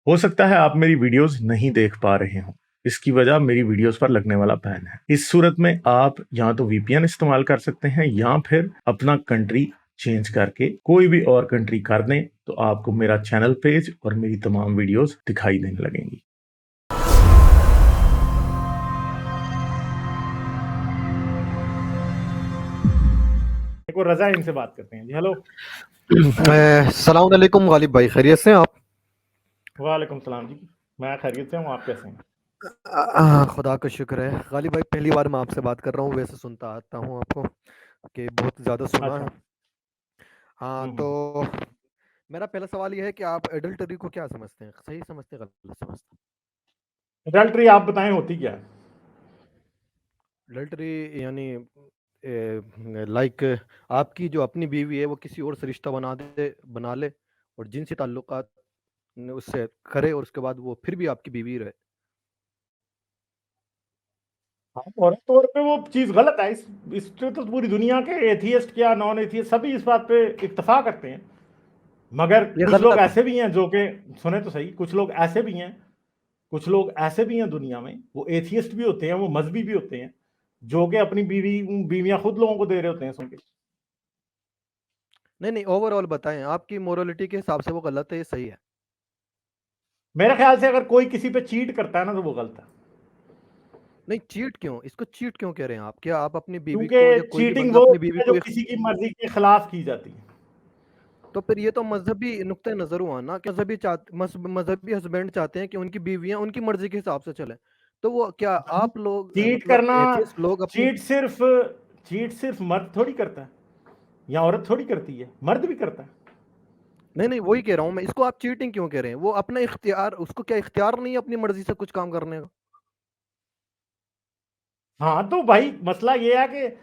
हो सकता है आप मेरी वीडियोस नहीं देख पा रहे हों। इसकी वजह मेरी वीडियोस पर लगने वाला बैन है। इस सूरत में आप या तो वीपीएन इस्तेमाल कर सकते हैं या फिर अपना कंट्री चेंज करके कोई भी और कंट्री कर दें, तो आपको मेरा चैनल पेज और मेरी तमाम वीडियोस दिखाई देने लगेंगी। देखो रजा, इनसे बात करते हैं जी। हेलो। सलाम अलैकुम गालिब भाई, खैरियत से हैं आप? वालेकुम सलाम जी। मैं खैरियत से हूँ, आप कैसे हैं? खुदा का शुक्र है। गालिब भाई, पहली बार मैं आपसे बात कर रहा हूँ, वैसे सुनता आता हूँ आपको कि बहुत ज़्यादा सुना अच्छा। है। हाँ, तो हम्म। मेरा पहला सवाल ये है कि आप एडल्टरी को क्या समझते हैं? सही समझते हैं, गलत समझते हैं? एडल्ट्री आप बताएं होती क्या है? एडल्टरी यानी लाइक आपकी जो अपनी बीवी है वो किसी और से रिश्ता बना ले और जिनसी ताल्लुकात उससे करे और उसके बाद वो फिर भी आपकी बीवी रहे। हाँ, फौरी तौर पे वो चीज गलत है। इस पे तो पूरी दुनिया के एथियस्ट क्या नॉन एथियस्ट सभी इस बात पे इत्तेफाक करते हैं। मगर ये कुछ लोग गलत है। ऐसे भी हैं जो कि, सुने तो सही, कुछ लोग ऐसे भी हैं, कुछ लोग ऐसे भी हैं दुनिया में, वो एथियस्ट भी होते हैं, वो मजहबी भी होते हैं, जो कि अपनी बीवियां खुद लोगों को दे रहे होते हैं सुन के। नहीं नहीं, ओवरऑल बताएं, आपकी मोरालिटी के हिसाब से वो गलत है, ये सही है? मेरे ख्याल से अगर कोई किसी पे चीट करता है ना, तो वो गलत है। नहीं, चीट क्यों? इसको चीट क्यों कह रहे हैं आप? क्या आप अपनी बीवी को या क्योंकि कोई भी चीटिंग बंदा वो अपनी होती बीवी है जो को किसी की मर्जी के खिलाफ की जाती है। तो फिर ये तो मजहबी नुक्ते नजर हुआ ना कि मजहबी हस्बैंड चाहते हैं कि उनकी बीवियां उनकी मर्जी के हिसाब से चले। तो वो क्या आप लोग चीट मतलब करना, एथियस्ट लोग अपनी चीट सिर्फ चीट सिर्फ मर्द थोड़ी करता है, या औरत थोड़ी करती है, मर्द भी करता है। नहीं नहीं, वही कह रहा हूँ मैं, इसको आप चीटिंग क्यों कह रहे हैं? वो अपना इख्तियार, उसको क्या इख्तियार नहीं है अपनी मर्जी से कुछ काम करने का? हाँ तो भाई मसला ये है कि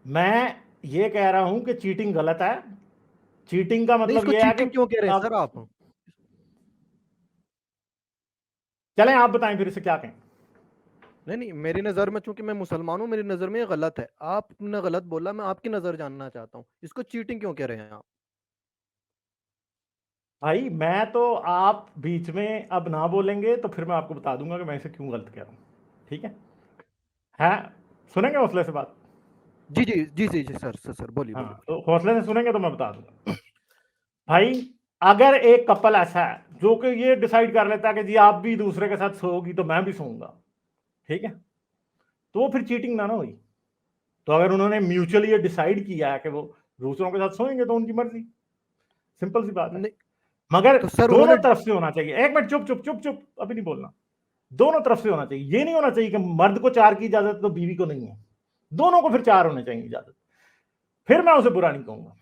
मैं ये कह रहा हूं कि चीटिंग गलत है। चीटिंग का नहीं, मतलब इसको ये है कि चीटिंग क्यों कह रहे हैं अब सर आप? चलें आप बताएं फिर इसे क्या कहें। नहीं नहीं, मेरी नज़र में, चूंकि मैं मुसलमान हूँ, मेरी नज़र में ये गलत है। आपने गलत बोला, मैं आपकी नज़र जानना चाहता हूँ, इसको चीटिंग क्यों कह रहे हैं आप? भाई मैं तो, आप बीच में अब ना बोलेंगे तो फिर मैं आपको बता दूंगा कि मैं इसे क्यों गलत कह रहा हूं। ठीक है सुनेंगे हौसले से बात? जी जी जी जी जी, सर बोलिए हाँ बोलिए बोलिए। तो हौसले से सुनेंगे तो मैं बता दूंगा। भाई अगर एक कपल ऐसा है जो कि ये डिसाइड कर लेता है कि जी आप भी दूसरे के साथ सोओगी तो मैं भी सोऊंगा, ठीक है, तो वो फिर चीटिंग ना हुई। तो अगर उन्होंने म्यूचुअली ये डिसाइड किया है कि वो दूसरों के साथ सोएंगे तो उनकी मर्जी, सिंपल सी बात है। नहीं, मगर तो सर दोनों उन्होंने तरफ से होना चाहिए। एक मिनट, चुप चुप चुप चुप, अभी नहीं बोलना। दोनों तरफ से होना चाहिए। ये नहीं होना चाहिए कि मर्द को 4 की इजाजत तो बीवी को नहीं है। दोनों को फिर 4 होने चाहिए इजाजत, फिर मैं उसे बुरा नहीं कहूंगा।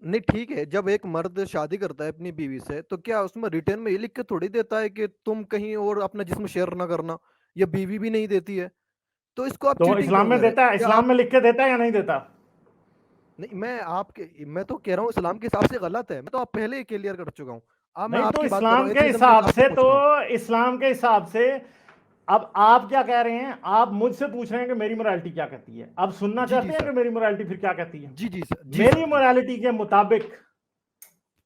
नहीं, ठीक है, जब एक मर्द शादी करता है अपनी बीवी से, तो क्या उसमें रिटर्न में ये लिख के थोड़ी देता है कि तुम कहीं और अपना जिस्म शेयर ना करना? या बीवी भी नहीं देती है, तो इसको आप तो चीटिंग इस्लाम क्यों में कह रहे हैं? देता है, क्या इस्लाम आप में लिख के देता है या नहीं देता? नहीं, मैं तो कह रहा हूँ इस्लाम के हिसाब से गलत है। मैं तो आप पहले ही क्लियर कर चुका हूँ। अब मैं नहीं तो आपकी बात कर रहा इस्लाम हूँ, के एथिज्म के हिसाब हिसाब से से, पूछ तो रहा हूँ। इस्लाम के हिसाब से अब आप क्या कह रहे हैं? आप मुझसे पूछ रहे हैं कि मेरी मोरालिटी क्या कहती है। अब सुनना जी जी चाहते हैं सर। कि मेरी मोरालिटी फिर क्या कहती है? जी जी सर, जी मेरी सर, जी सर। मोरालिटी के मुताबिक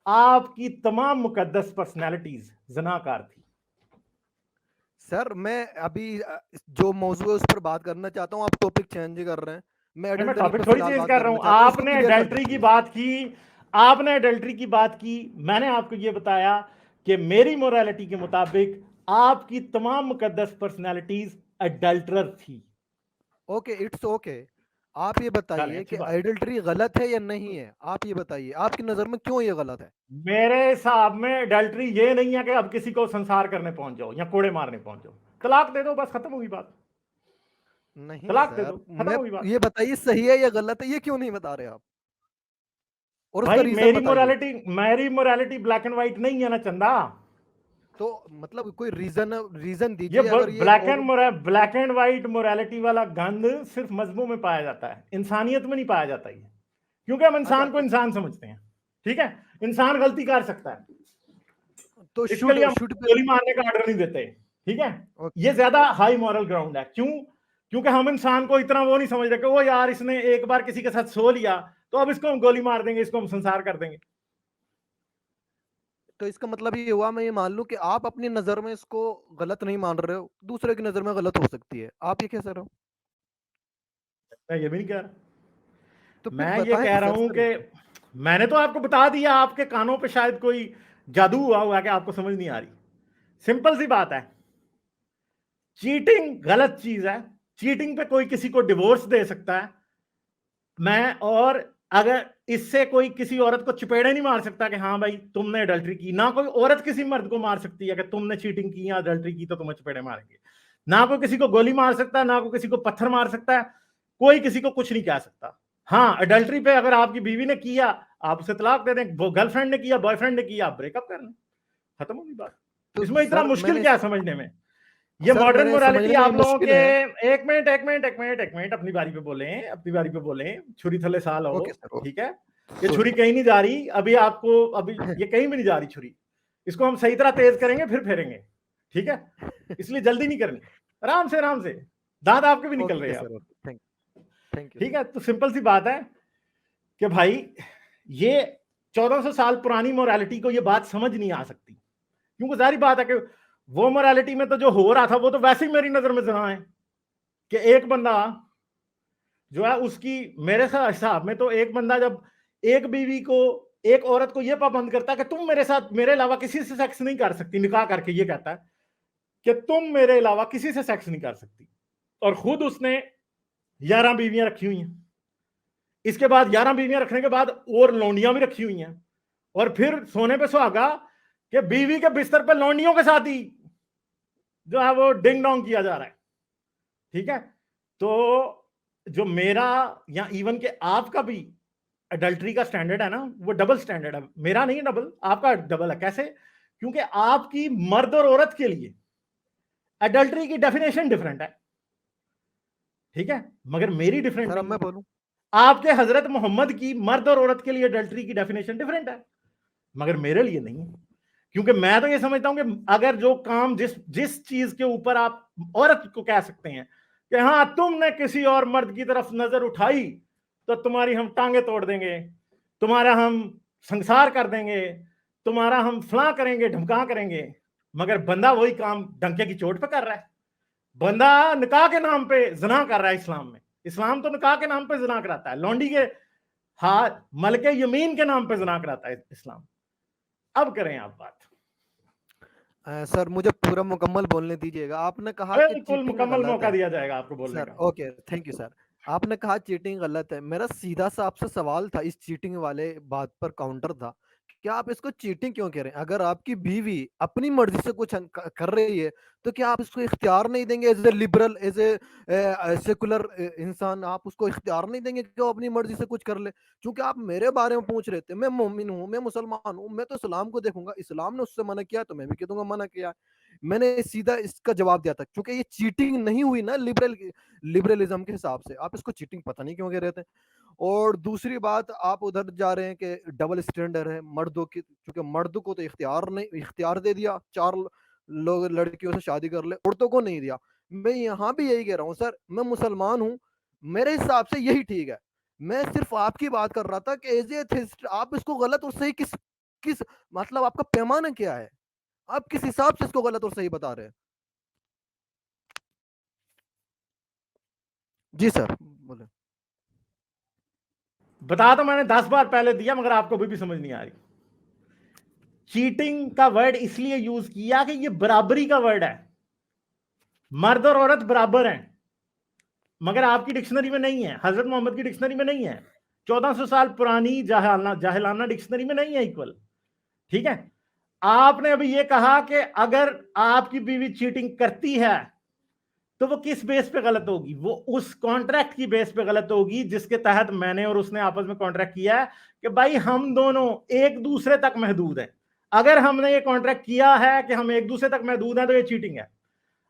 आपकी तमाम मुकद्दस पर्सनैलिटीज जनाकार थी। सर मैं अभी जो मौजूद है उस पर बात करना चाहता हूँ, आप टॉपिक चेंज कर रहे हैं। मैं नहीं, मैं एडल्टरी टॉपिक पर थोड़ी फिलहाल चेंज बात कर रहा करना हूं। चाहता हूँ, इसको आपने क्लियर कर दें एडल्ट्री की प्लीज। बात की, आपने एडल्ट्री की बात की, मैंने आपको यह बताया कि मेरी मोरालिटी के मुताबिक आपकी तमाम मुकद्दस पर्सनैलिटीज अडल्टरर थी। Okay, it's okay. आप ये चलें, बताइए अच्छी कि बात है। एडल्टरी गलत है या नहीं है? आप ये बताइए, आपकी नज़र में क्यों ये गलत है? मेरे हिसाब में अडल्ट्री ये नहीं है कि अब किसी को संसार करने पहुंच जाओ या कोड़े मारने पहुंच जाओ। तलाक दे दो, बस खत्म होगी बात। नहीं तलाक दे सर, दो, खत्म मैं होगी बात। ये बताइए सही है या गलत है, ये क्यों नहीं बता रहे आप? और उसका भाई रीजन बताइए। मेरी मोरालिटी ब्लैक एंड व्हाइट नहीं है ना चंदा। तो मतलब कोई रीजन रीजन ये दीजिए अगर ये ब्लैक एंड व्हाइट मोरालिटी वाला गंद सिर्फ मजहबों में पाया जाता है, इंसानियत में नहीं पाया जाता ये। क्योंकि हम अच्छा, इंसान को इंसान समझते हैं। ठीक है, इंसान गलती कर सकता है, तो इसके लिए हम शुड पे गोली मारने का ऑर्डर नहीं देते। ठीक है, ये ज्यादा हाई मॉरल ग्राउंड है। क्यों? क्योंकि हम इंसान को इतना वो नहीं समझते कि वो यार इसने एक बार किसी के साथ सो लिया तो अब इसको हम गोली मार देंगे, इसको हम संसार कर देंगे। तो इसका मतलब ये हुआ, मैं ये मान लूं कि आप अपनी नजर में इसको गलत नहीं मान रहे हो, दूसरे की नजर में गलत हो सकती है, आप ये कैसे रहो? मैं ये भी नहीं कह रहा। तो फिर मैं ये बताएं कह रहा सर। हूं सर कि मैंने तो आपको बता दिया, आपके कानों पे शायद कोई जादू हुआ है कि आपको समझ नहीं आ रही। सिंपल सी बात है, चीटिंग गलत चीज है। चीटिंग पे कोई किसी को डिवोर्स दे सकता है, मैं और अगर इससे कोई किसी औरत को चपेड़े नहीं मार सकता कि हाँ भाई तुमने अडल्ट्री की। ना कोई औरत किसी मर्द को मार सकती है कि तुमने चीटिंग की या अडल्ट्री की तो तुम्हें चपेड़े मारेंगे। ना कोई किसी को गोली मार सकता है, ना कोई किसी को पत्थर मार सकता है। कोई किसी को कुछ नहीं कह सकता। हाँ, अडल्ट्री पे अगर आपकी बीवी ने किया, आप उसे तलाक दे दें। वो गर्लफ्रेंड ने किया, बॉयफ्रेंड ने किया, आप ब्रेकअप कर लें, खत्म होगी बात। तो इसमें इतना सर मुश्किल मैंने क्या है समझने में? ये सर मॉडर्न मेरे मोरालिटी समझने में ये आप लोगों मुश्किल के। है। एक मिनट, अपनी बारी पे बोले, अपनी बारी पे बोले। छुरी थले साल हो, ओके सर, ठीक है? ये सॉरी। छुरी कहीं नहीं जा रही अभी आपको, अभी ये कहीं भी नहीं जा रही छुरी। इसको हम सही तरह तेज करेंगे फिर फेरेंगे, ठीक है? इसलिए जल्दी नहीं करनी, आराम से आराम से। दांत आपके भी निकल रहे ओके हैं सर, अब, ओके, थैंक यू ठीक सर। है? तो सिंपल सी बात है कि भाई ये 1400 साल पुरानी मोरालिटी को ये बात समझ नहीं आ सकती, क्योंकि जारी बात है कि वो मोरालिटी में तो जो हो रहा था वो तो वैसे ही मेरी नजर में जना है कि एक बंदा जो है उसकी, मेरे हिसाब में तो एक बंदा जब एक बीवी को, एक औरत को यह पाबंद करता है कि तुम मेरे साथ, मेरे अलावा किसी से सेक्स नहीं कर सकती, निकाह करके ये कहता है कि तुम मेरे अलावा किसी से सेक्स नहीं कर सकती, और खुद उसने 11 बीवियां रखी हुई हैं। इसके बाद 11 बीवियां रखने के बाद और लौंडियां भी रखी हुई हैं, और फिर सोने पे सुहागा कि बीवी के बिस्तर पे लौंडियों के साथ ही जो है वो डिंग डोंग किया जा रहा है, ठीक है? तो जो मेरा या इवन के आपका भी अडल्ट्री का स्टैंडर्ड है ना, वो डबल स्टैंडर्ड है। मेरा नहीं है डबल, आपका डबल है। कैसे? क्योंकि आपकी मर्द और औरत के लिए अडल्ट्री की डेफिनेशन डिफरेंट है, ठीक है? मगर मेरी डिफरेंट सर अब नहीं मैं है। बोलूं? आपके हजरत मोहम्मद की मर्द और औरत के लिए अडल्ट्री की डेफिनेशन डिफरेंट है, मगर मेरे लिए नहीं है। क्योंकि मैं तो ये समझता हूं कि अगर जो काम, जिस जिस चीज के ऊपर आप औरत को कह सकते हैं कि हाँ तुमने किसी और मर्द की तरफ नजर उठाई तो तुम्हारी हम टांगे तोड़ देंगे, तुम्हारा हम संसार कर देंगे, तुम्हारा हम फलां करेंगे, ढमका करेंगे, मगर बंदा वही काम डंके की चोट पे कर रहा है। बंदा निकाह के नाम पे जना कर रहा है। इस्लाम में, इस्लाम तो निकाह के नाम पे जना कराता है, लौंडी के हाथ मलके यमीन के नाम पे जना कराता है इस्लाम। अब करें आप बात। सर मुझे पूरा मुकम्मल बोलने दीजिएगा। आपने कहा कि बिल्कुल चीटिंग मुकम्मल गलत मौका है। दिया जाएगा आपको बोलने सर का। Okay, thank you sir. आपने कहा चीटिंग गलत है, मेरा सीधा सा आपसे सवाल था इस चीटिंग वाले बात पर काउंटर था कि आप इसको चीटिंग क्यों कह रहे हैं? अगर आपकी बीवी अपनी मर्जी से कुछ कर रही है तो क्या आप इसको इख्तियार नहीं देंगे? As a liberal, as a secular इंसान, आप उसको इख्तियार नहीं देंगे कि वो अपनी मर्जी से कुछ कर ले? क्योंकि आप मेरे बारे में पूछ रहे थे, मैं मोमिन हूँ, मैं मुसलमान हूँ, मैं तो इस्लाम को देखूंगा, इस्लाम ने उससे मना किया तो मैं भी कह दूंगा मना किया। मैंने सीधा इसका जवाब दिया था, क्योंकि ये चीटिंग नहीं हुई ना लिबरलिज्म के हिसाब से, आप इसको चीटिंग पता नहीं क्यों कह रहे थे। और दूसरी बात, आप उधर जा रहे हैं कि डबल स्टैंडर्ड है मर्दों की, क्योंकि मर्द को तो इख्तियार दे दिया, 4 लोग लड़कियों से शादी कर ले, औरतों को नहीं दिया। मैं यहाँ भी यही कह रहा हूँ सर, मैं मुसलमान हूँ, मेरे हिसाब से यही ठीक है। मैं सिर्फ आपकी बात कर रहा था कि एज ए थिस्ट आप इसको गलत और सही किस किस मतलब आपका पैमाना क्या है? आप किस हिसाब से इसको गलत और सही बता रहे हैं? जी सर बोले। बता तो मैंने 10 बार पहले दिया, मगर आपको भी समझ नहीं आ रही। चीटिंग का वर्ड इसलिए यूज किया कि ये बराबरी का वर्ड है, मर्द और औरत बराबर हैं, मगर आपकी डिक्शनरी में नहीं है, हजरत मोहम्मद की डिक्शनरी में नहीं है, 1400 साल पुरानी जाहिलाना डिक्शनरी में नहीं है इक्वल, ठीक है? आपने अभी ये कहा कि अगर आपकी बीवी चीटिंग करती है तो वो किस बेस पे गलत होगी? वो उस कॉन्ट्रैक्ट की बेस पे गलत होगी जिसके तहत मैंने और उसने आपस में कॉन्ट्रैक्ट किया है कि भाई हम दोनों एक दूसरे तक महदूद हैं। अगर हमने ये कॉन्ट्रैक्ट किया है कि हम एक दूसरे तक महदूद हैं तो ये चीटिंग है।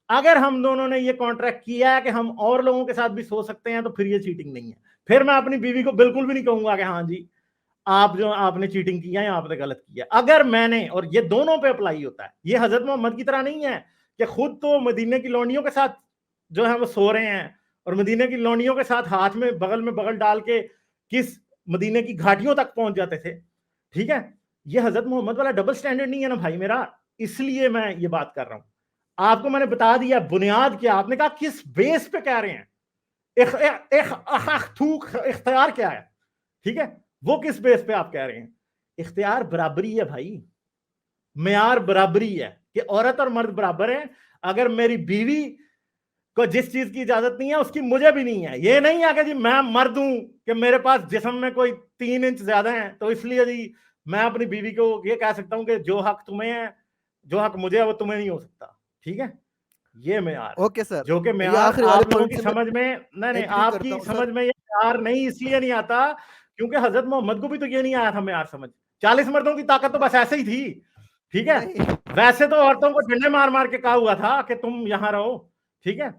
अगर हम दोनों ने ये कॉन्ट्रैक्ट किया है कि हम और लोगों के साथ भी सो सकते हैं तो फिर ये चीटिंग नहीं है। फिर मैं अपनी बीवी को बिल्कुल भी नहीं कहूंगा कि हाँ जी आप जो आपने चीटिंग किया या आपने गलत किया। अगर मैंने, और ये दोनों पे अप्लाई होता है, ये हजरत मोहम्मद की तरह नहीं है कि खुद तो मदीने की लौंडियों के साथ जो है वो सो रहे हैं और मदीने की लौंडियों के साथ हाथ में बगल डाल के किस मदीने की घाटियों तक पहुंच जाते थे, ठीक है? ये हजरत मोहम्मद वाला डबल स्टैंडर्ड नहीं है ना भाई मेरा, इसलिए मैं ये बात कर रहा हूं। आपको मैंने बता दिया बुनियाद क्या, आपने कहा किस बेस पे कह रहे हैं, इख्तियार क्या है, ठीक है, वो किस बेस पे आप कह रहे हैं। इख्तियार बराबरी है भाई, मेयार बराबरी है कि औरत और मर्द बराबर हैं। अगर मेरी बीवी को जिस चीज की इजाजत नहीं है उसकी मुझे भी नहीं है। ये नहीं है कि जी मैं मर्द हूं कि मेरे पास जिस्म में कोई 3 इंच ज्यादा है तो इसलिए जी मैं अपनी बीवी को ये कह सकता हूं कि जो हक तुम्हें है, जो हक मुझे है वो तुम्हें नहीं हो सकता। ठीक है, ये मेयार है, ओके सर, जो कि ये मेयार आखिरी वाले आप लोगों पॉइंट की से मैं समझ में नहीं, एग्री करता आपकी हूँ समझ सर। में ये मेयार नहीं इसलिए नहीं आता क्योंकि हजरत मोहम्मद को भी तो ये नहीं आया था मेयार समझ। 40 मर्दों की ताकत तो बस ऐसे ही थी, ठीक है। नहीं वैसे तो औरतों को डंडे मार मार के कहा हुआ था कि तुम यहां रहो, ठीक है।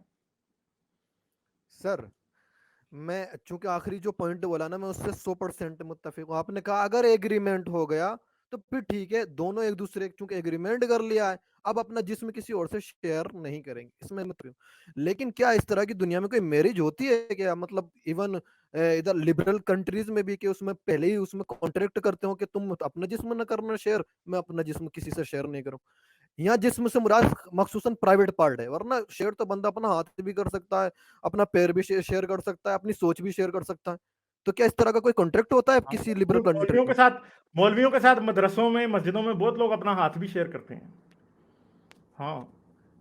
सर, मैं चूंकि आखिरी जो पॉइंट बोला ना, मैं उससे 100% मुत्तफिक हूँ। आपने कहा अगर एग्रीमेंट हो गया तो फिर ठीक है, दोनों एक दूसरे चूंकि एग्रीमेंट कर लिया है, अब अपना जिस्म किसी और से शेयर नहीं करेंगे, इसमें मतलब। लेकिन क्या इस तरह की दुनिया में कोई मैरिज होती है क्या? मतलब इवन इधर लिबरल कंट्रीज में भी कि उसमें पहले ही उसमें कॉन्ट्रैक्ट करते हो कि तुम अपना जिस्म न करना शेयर, मैं अपना जिस्म किसी से शेयर नहीं करूँ। यहाँ जिस्म से मुराद मखसूसन प्राइवेट पार्ट है, वरना शेयर तो बंदा अपना हाथ भी कर सकता है, अपना पैर भी शेयर कर सकता है, अपनी सोच भी शेयर कर सकता है। तो क्या इस तरह का कोई कॉन्ट्रैक्ट होता है हाँ, किसी लिबरल कंट्री मौलवियों के में? साथ, मौलवियों के साथ मदरसों में मस्जिदों में बहुत लोग अपना हाथ भी शेयर करते हैं। हाँ,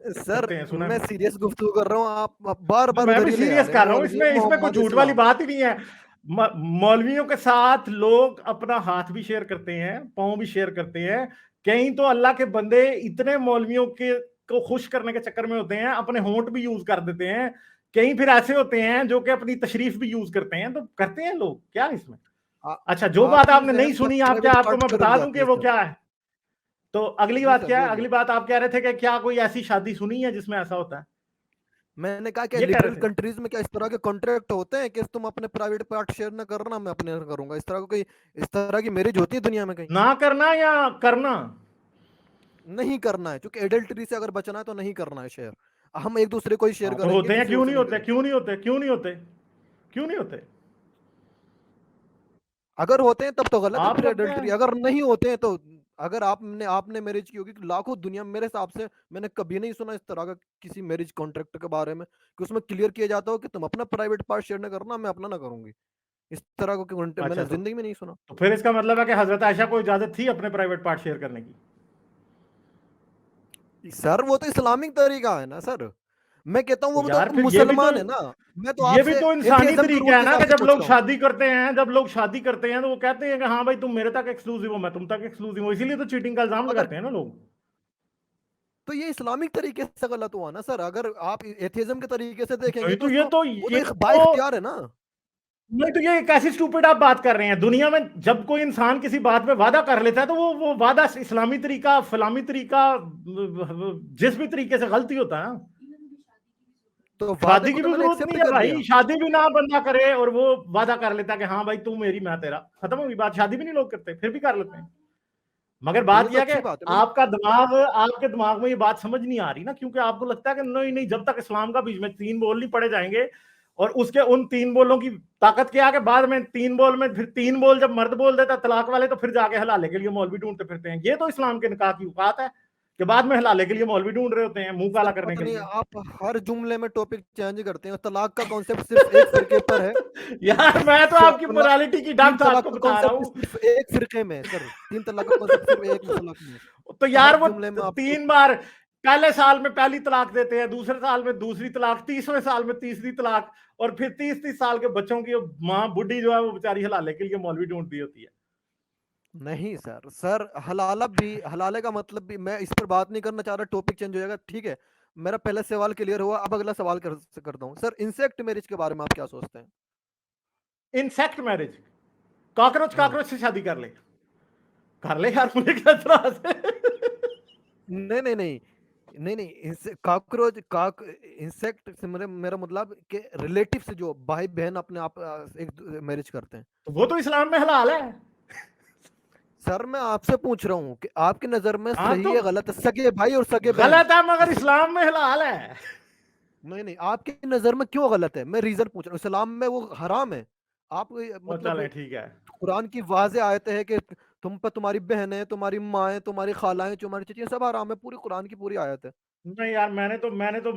सर करते हैं, सुना है मैं मैंने। सीरियस गुफ्तगू कर रहा हूँ, आप बार बार मैं भी उधर ही ले आ सीरियस रहे हैं, कर रहा हूँ, मौलवी इसमें इसमें कोई मोहम्मद झूठ वाली इस्लाम। बात ही नहीं है। मौलवियों के साथ लोग अपना हाथ भी शेयर करते हैं, पाँव भी शेयर करते हैं। कहीं तो अल्लाह के बंदे इतने मौलवियों के को खुश करने के चक्कर में होते हैं, अपने होंठ भी यूज कर देते हैं। कहीं फिर ऐसे होते हैं जो कि अपनी तशरीफ भी यूज करते हैं, तो करते हैं लोग, क्या इसमें। आ- अच्छा, जो बात आपकी आपने नहीं जहन में सुनी, आप क्या, प्राइवेट आपको पार्ट मैं क्यों रह बता दूं जाती कि है वो सर? क्या है। तो अगली जी बात सर, क्या है, बोलिए। अगली बात आप कह रहे थे कि क्या कोई ऐसी शादी सुनी है जिसमें ऐसा होता है, मैंने कहा कि ये कह लिबरल रहे थे। कंट्रीज में क्या इस तरह के कॉन्ट्रैक्ट होते हैं कि तुम अपने प्राइवेट पार्ट शेयर न करना, मैं अपने करूंगा, इस तरह का कोई इस तरह की मैरिज होती है दुनिया में कहीं? ना करना या करना। नहीं करना है, क्योंकि एडल्टरी से अगर बचना है तो नहीं करना है शेयर। हम एक दूसरे को ही शेयर हाँ तो करेंगे, होते हैं, किसी और क्यों से नहीं नहीं होते, करेंगे। क्यों नहीं होते, क्यों नहीं होते, क्यों नहीं होते। अगर होते हैं तब तो गलत है आप फिर करते हैं। एडल्टरी, अगर नहीं होते हैं तो। अगर आपने मैरिज की होगी, लाखों दुनिया में मेरे हिसाब से मैंने कभी नहीं सुना इस तरह का किसी मैरिज कॉन्ट्रैक्ट के बारे में कि उसमें क्लियर किया जाता हो कि तुम अपना प्राइवेट पार्ट शेयर न करना, मैं अपना ना करूंगी। इस तरह का contract अच्छा, मैंने जिंदगी में नहीं सुना। तो फिर इसका मतलब है कि हजरत आयशा को इजाजत थी अपने प्राइवेट पार्ट शेयर करने की। सर वो तो इस्लामिक तरीका है ना सर, मैं कहता हूँ तो वो यार तो फिर मुसलमान है ना। मैं तो ये भी आपसे तो इंसानी एथियज्म के तरीका रूल है के ना हिसाब कि से जब पूछ लोग रहा हूँ। शादी करते हैं, जब लोग शादी करते हैं तो वो कहते हैं कि हाँ भाई तुम मेरे तक एक्सक्लूसिव हो, मैं तुम तक एक्सक्लूसिव हूँ, इसीलिए तो चीटिंग का इल्जाम अगर लगाते हैं ना लोग। तो ये इस्लामिक तरीके से गलत हुआ ना सर, अगर आप एथियज्म के तरीके से देखेंगे नहीं तो तो ये उसको तो वो ये तो एक तो बाइख्तियार है ना। नहीं तो ये कैसी स्टूपिड आप बात कर रहे हैं। दुनिया में जब कोई इंसान किसी बात पे वादा कर लेता है तो वो वादा इस्लामी तरीका, फलामी तरीका, जिस भी तरीके से गलती होता है ना। तो वादे शादी को की तो भी मैंने जरूरत नहीं एक्सेप्ट है कर भाई, लिया। शादी भी ना बंदा करे और वो वादा कर लेता है कि हाँ भाई तू मेरी मैं तेरा, खत्म होगी बात। शादी भी नहीं लोग करते, फिर भी कर लेते हैं। मगर तो ये बात तो यह है अच्छी कि बात है मैंने। आपका दिमाग, आपके दिमाग में ये बात समझ नहीं आ रही ना, क्योंकि आपको लगता है कि नहीं नहीं, जब तक इस्लाम का बीच में 3 बोल नहीं पड़े जाएंगे और उसके उन 3 बोलों की ताकत के आगे बाद में 3 बोल में फिर 3 बोल जब मर्द बोल देता तलाक वाले, तो फिर जाके हलाले के लिए मौलवी ढूंढते फिरते हैं। ये तो इस्लाम के निकाह की औकात है कि बाद में हलाले के लिए मौलवी ढूंढ रहे होते हैं, मुंह काला सर करने पता के नहीं लिए। आप हर जुमले में टॉपिक चेंज करते हैं, तलाक का कॉन्सेप्ट सिर्फ एक फिरके पर है। यार मैं तो आपकी तलाक मोरालिटी की तीन डेप्थ तलाक आपको का बता रहा कॉन्सेप्ट हूँ। सिर्फ एक फिरके में है सर, 3 तलाक का कॉन्सेप्ट सिर्फ एक मसलक में है। तो तो यार हर वो जुमले में आप 3 बार, पहले साल में पहली तलाक देते हैं, दूसरे साल में दूसरी तलाक, तीसरे साल में तीसरी तलाक, और फिर 30-30 साल के बच्चों की माँ बुढ़ी जो है वो बेचारी हलाले के लिए मौलवी ढूंढती होती है। नहीं सर, सर हलाला भी, हलाले का मतलब भी, मैं इस पर बात नहीं करना चाह रहा, टॉपिक चेंज हो जाएगा, ठीक है। मेरा पहला सवाल क्लियर हुआ, अब अगला सवाल करता हूँ सर, इंसेक्ट मैरिज के बारे में आप क्या सोचते हैं? इंसेक्ट मैरिज, कॉकरोच हाँ। कॉकरोच से शादी कर ले यार, मुझे क्या एतराज है। नहीं नहीं नहीं, नहीं नहीं, कॉकरोच काक इंसेक्ट से मेरा मतलब कि रिलेटिव से जो भाई बहन अपने आप एक मैरिज करते हैं। तो वो तो इस्लाम में हलाल है। सर मैं आपसे पूछ रहा हूँ कि आपकी नजर में हाँ सही तो है गलत है, सगे भाई और सगे बहन? गलत है मगर इस्लाम में हलाल है। नहीं नहीं, आपकी नजर में क्यों गलत है? मैं रीजन पूछ रहा हूँ, इस्लाम में वो हराम है। आप वो मतलब चलें ठीक है। कुरान की वाज़े आयत है कि तुम पे तुम्हारी बहनें, तुम्हारी माएँ, तुम्हारी खालाएँ, तुम्हारी चचें सब हराम है, पूरी कुरान की पूरी आयत है। नहीं यार, मैं तो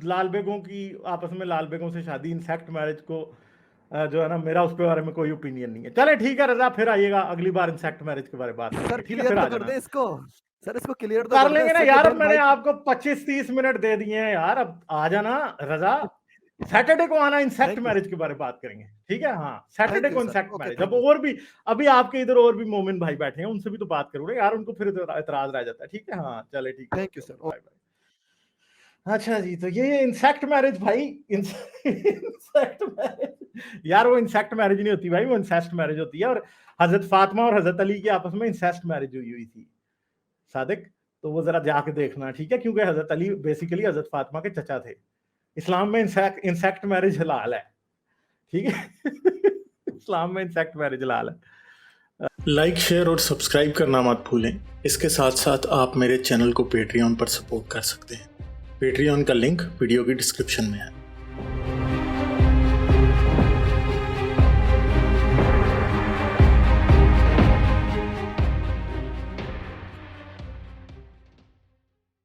लाल बेगों की आपस में लाल बेगों से शादी इंसेक्ट मैरिज को जो है ना, मेरा उस पे बारे में कोई ओपिनियन नहीं है। चले ठीक है रजा, फिर आइएगा अगली बार इंसेक्ट मैरिज के बारे में बात सर करेंगे, ठीक है, क्लियर फिर तो आ कर जाना। दें इसको, सर इसको क्लियर तो कर कर दें। लेंगे ना सगे यार, अब बहन मैंने भाई आपको 25-30 मिनट दे दिए हैं यार, अब आ जाना रजा। सैटरडे को आना, इंसेक्ट थैंक यू, मैरिज के बारे में बात करेंगे, ठीक है। हाँ, सैटरडे थैंक यू को सर, इंसेक्ट ओके मैरिज। अब थैंक यू। और भी, अभी आपके इधर और भी मोमिन भाई बैठे हैं, उनसे भी तो बात करूंगा यार, उनको फिर इतराज रह जाता है। ठीक है, हाँ चले ठीक है, thank okay you okay, sir. Bye bye. अच्छा जी, तो ये इंसेक्ट मैरिज भाई, इंसेक्ट मैरिज यार, वो इंसेक्ट मैरिज नहीं होती भाई, वो इंसेस्ट मैरिज होती है। और हजरत फातिमा और हजरत अली की आपस में इंसेस्ट मैरिज हुई थी सादिक, तो वो जरा जाके देखना, ठीक है, क्योंकि हजरत अली बेसिकली हजरत फातिमा के चचा थे। इस्लाम में इंसेक्ट मैरिज हलाल है, ठीक है। इस्लाम में इंसेक्ट मैरिज हलाल है। लाइक, शेयर और सब्सक्राइब करना मत भूलें। इसके साथ साथ आप मेरे चैनल को पेट्रियन पर सपोर्ट कर सकते हैं। पेट्रियन का लिंक वीडियो की डिस्क्रिप्शन में है।